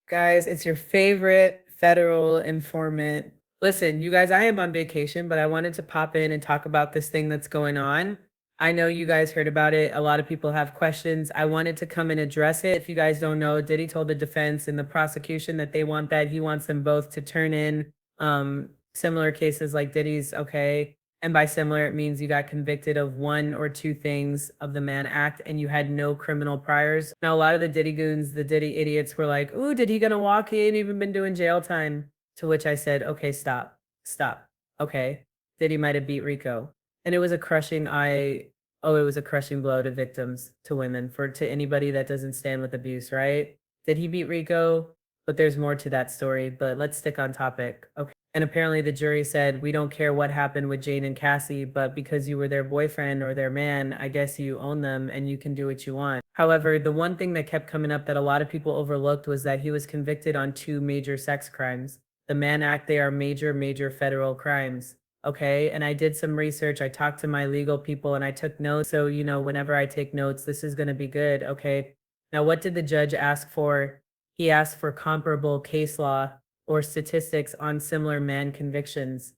Guys, it's your favorite federal informant. Listen, you guys, I am on vacation, but I wanted to pop in and talk about this thing that's going on. I know you guys heard about it. A lot of people have questions. I wanted to come and address it. If you guys don't know, Diddy told the defense and the prosecution that they want that. He wants them both to turn in similar cases like Diddy's, okay? And by similar, it means you got convicted of one or two things of the Mann Act and you had no criminal priors. Now, a lot of the Diddy goons, the Diddy idiots were like, ooh, did he gonna walk? He ain't even been doing jail time. To which I said, okay, stop. Okay. Diddy might have beat Rico. And it was a crushing it was a crushing blow to victims, to women, to anybody that doesn't stand with abuse, right? Did he beat Rico? But there's more to that story, but let's stick on topic. Okay. And apparently the jury said, we don't care what happened with Jane and Cassie, but because you were their boyfriend or their man, I guess you own them and you can do what you want. However, the one thing that kept coming up that a lot of people overlooked was that he was convicted on two major sex crimes. The Mann Act, they are major federal crimes. Okay. And I did some research. I talked to my legal people and I took notes. So, whenever I take notes, this is going to be good. Okay. Now, what did the judge ask for? He asked for comparable case law or statistics on similar man convictions.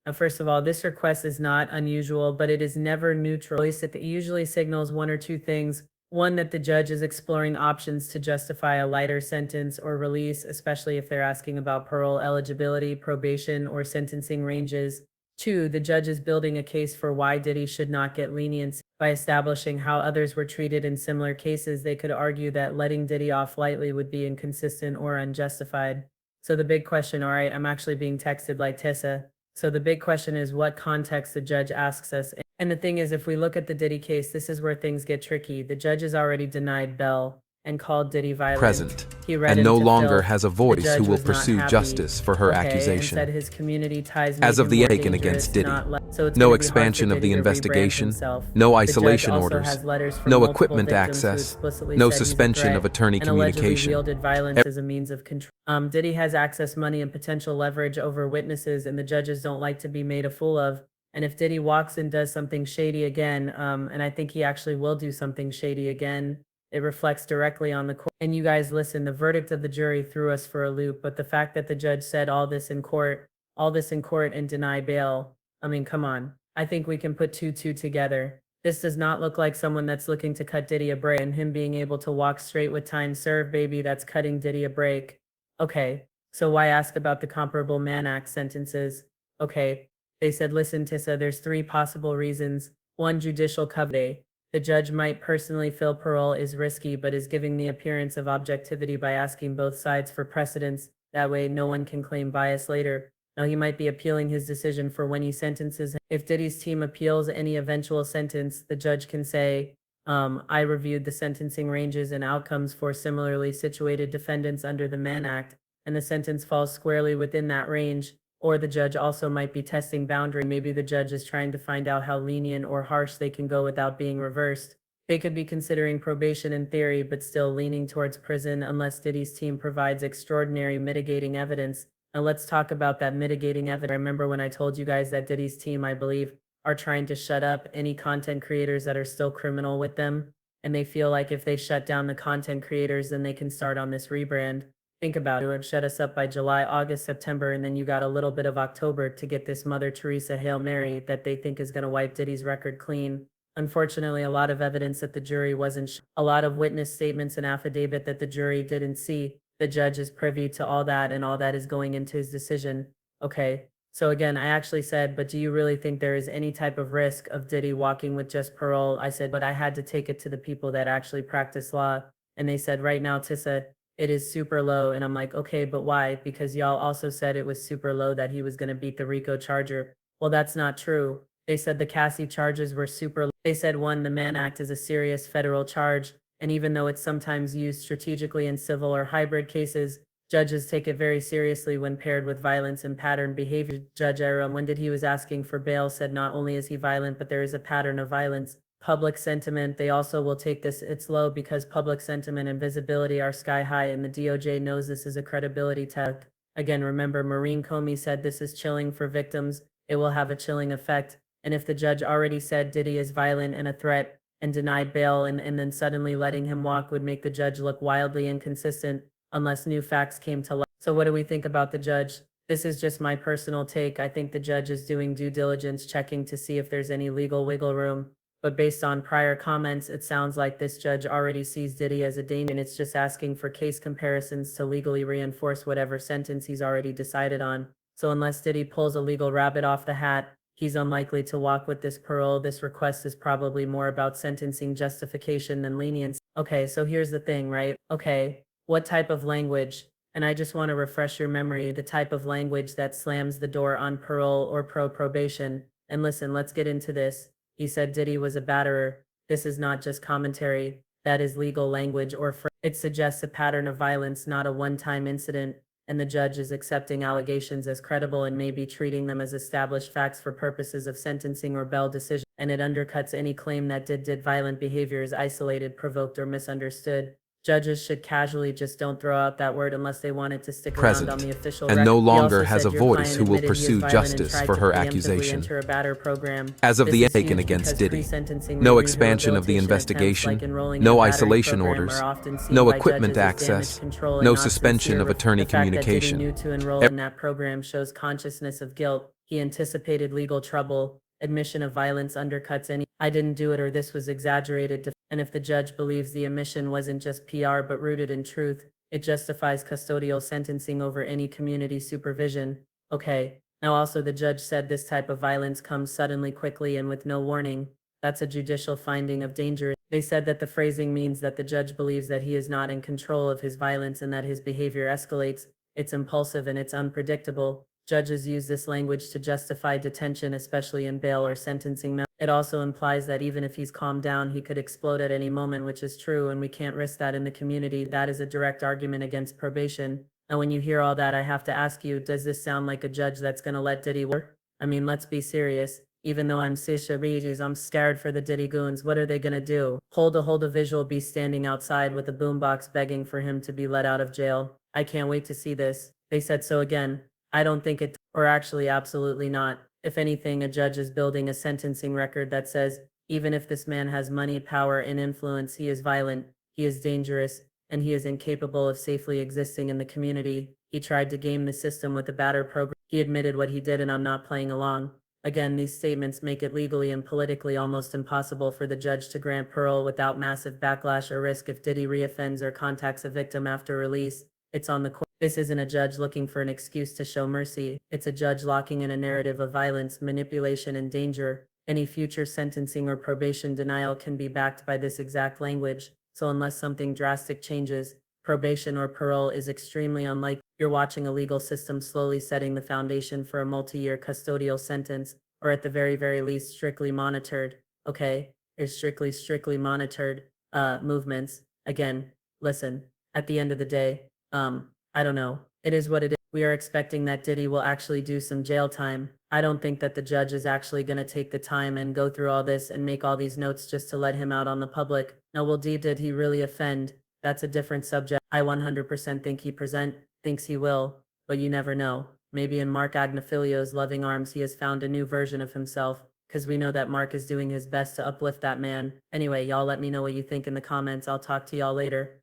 Now, first of all, this request is not unusual, but it is never neutral. It usually signals one or two things. One, that the judge is exploring options to justify a lighter sentence or release, especially if they're asking about parole eligibility, probation, or sentencing ranges. Two, the judge is building a case for why Diddy should not get leniency. By establishing how others were treated in similar cases, they could argue that letting Diddy off lightly would be inconsistent or unjustified. So the big question, all right, I'm actually being texted by Tissa. So the big question is what context the judge asks us. And the thing is, if we look at the Diddy case, this is where things get tricky. The judge has already denied bail and called Diddy violent. Present, He read and no into longer filth. has a The voice judge who will was not pursue happy. justice for her Okay, and accusation. said his community ties As make of him the more taken dangerous, against Diddy, not less. So it's no gonna be hard for expansion of the Diddy to rebrand investigation, himself. no The judge isolation also orders, has letters from no multiple equipment victims who access, explicitly no said he's a suspension threat of attorney and allegedly communication. wielded violence as a means of control. Diddy has access, money, and potential leverage over witnesses, and the judges don't like to be made a fool of. And if Diddy walks and does something shady again, and I think he actually will do something shady again, it reflects directly on the court. And you guys, listen, the verdict of the jury threw us for a loop, but the fact that the judge said all this in court and deny bail, I mean, come on. I think we can put two together. This does not look like someone that's looking to cut Diddy a break, and him being able to walk straight with time served, baby, that's cutting Diddy a break. Okay, so why ask about the comparable Mann Act sentences? Okay, they said, listen, Tissa, there's three possible reasons. One, judicial cover. The judge might personally feel parole is risky, but is giving the appearance of objectivity by asking both sides for precedence. That way, no one can claim bias later. Now, he might be appealing his decision for when he sentences him. If Diddy's team appeals any eventual sentence, the judge can say, I reviewed the sentencing ranges and outcomes for similarly situated defendants under the Mann Act, and the sentence falls squarely within that range. Or the judge also might be testing boundary. Maybe the judge is trying to find out how lenient or harsh they can go without being reversed. They could be considering probation in theory, but still leaning towards prison unless Diddy's team provides extraordinary mitigating evidence. Now let's talk about that mitigating evidence. Remember when I told you guys that Diddy's team, I believe, are trying to shut up any content creators that are still criminal with them? And they feel like if they shut down the content creators, then they can start on this rebrand. Think about it. It would shut us up by July, August, September, and then you got a little bit of October to get this Mother Teresa Hail Mary that they think is going to wipe Diddy's record clean. Unfortunately, a lot of evidence that the jury wasn't, a lot of witness statements and affidavit that the jury didn't see. The judge is privy to all that, and all that is going into his decision. Okay, so again, I actually said, but do you really think there is any type of risk of Diddy walking with just parole? I said, but I had to take it to the people that actually practice law. And they said, right now, Tissa, it is super low. And I'm like, okay, but why? Because y'all also said it was super low that he was going to beat the Rico charger. Well, that's not true. They said the Cassie charges were super low. They said, one, the Mann Act is a serious federal charge. And even though it's sometimes used strategically in civil or hybrid cases, judges take it very seriously when paired with violence and pattern behavior. Judge Era, when did he was asking for bail, said not only is he violent, but there is a pattern of violence. Public sentiment, they also will take this, it's low because public sentiment and visibility are sky high, and the DOJ knows this is a credibility test. Again, remember, Maureen Comey said this is chilling for victims. It will have a chilling effect. And if the judge already said Diddy is violent and a threat and denied bail, and then suddenly letting him walk would make the judge look wildly inconsistent. unless new facts came to light. So what do we think about the judge? This is just my personal take. I think the judge is doing due diligence checking to see if there's any legal wiggle room. But based on prior comments, it sounds like this judge already sees Diddy as a danger and it's just asking for case comparisons to legally reinforce whatever sentence he's already decided on. So unless Diddy pulls a legal rabbit off the hat, he's unlikely to walk with this parole. This request is probably more about sentencing justification than lenience. Okay, so here's the thing, right? Okay, what type of language? And I just want to refresh your memory, the type of language that slams the door on parole or probation. And listen, let's get into this. He said Diddy was a batterer. This is not just commentary. That is legal language it suggests a pattern of violence, not a one-time incident. And the judge is accepting allegations as credible and maybe treating them as established facts for purposes of sentencing or bail decision. And it undercuts any claim that did violent behavior is isolated, provoked, or misunderstood. Judges should casually just don't throw out that word unless they want it to stick around on the official and record. no He longer also has said a your voice client who will admitted he is pursue violent and justice tried for to her preemptively accusation. enter a batter program. As of This the is taken huge against because Diddy, pre-sentencing no review expansion of the rehabilitation attempts like investigation, enrolling in no a battery isolation program orders, are often seen no by equipment judges as damage access, control and no not suspension sincere of attorney The fact that Diddy communication. knew to enroll in that program shows consciousness of guilt. He anticipated legal trouble. Admission of violence undercuts any "I didn't do it" or "this was exaggerated." And if the judge believes the admission wasn't just PR but rooted in truth, it justifies custodial sentencing over any community supervision. Okay. Now also the judge said this type of violence comes suddenly, quickly, and with no warning. That's a judicial finding of danger. They said that the phrasing means that the judge believes that he is not in control of his violence and that his behavior escalates. It's impulsive and it's unpredictable. Judges use this language to justify detention, especially in bail or sentencing. It also implies that even if he's calmed down, he could explode at any moment, which is true, and we can't risk that in the community. That is a direct argument against probation. And when you hear all that, I have to ask you, does this sound like a judge that's going to let Diddy work? I mean, let's be serious. Even though I'm Sisha Regis, I'm scared for the Diddy goons. What are they going to do? Hold a visual be standing outside with a boombox begging for him to be let out of jail. I can't wait to see this. They said so again. I don't think it, or actually absolutely not. If anything, a judge is building a sentencing record that says, even if this man has money, power, and influence, he is violent, he is dangerous, and he is incapable of safely existing in the community. He tried to game the system with a batter program. He admitted what he did, and I'm not playing along. Again, these statements make it legally and politically almost impossible for the judge to grant parole without massive backlash or risk if Diddy reoffends or contacts a victim after release. It's on the court. This isn't a judge looking for an excuse to show mercy. It's a judge locking in a narrative of violence, manipulation, and danger. Any future sentencing or probation denial can be backed by this exact language. So unless something drastic changes, probation or parole is extremely unlikely. You're watching a legal system slowly setting the foundation for a multi-year custodial sentence, or at the very least, strictly monitored. Okay? There's strictly monitored movements. Again, listen, at the end of the day, I don't know. It is what it is. We are expecting that Diddy will actually do some jail time. I don't think that the judge is actually going to take the time and go through all this and make all these notes just to let him out on the public. Now, did he really offend? That's a different subject. I 100% think thinks he will, but you never know. Maybe in Mark Agnifilio's loving arms he has found a new version of himself, because we know that Mark is doing his best to uplift that man. Anyway, y'all let me know what you think in the comments. I'll talk to y'all later.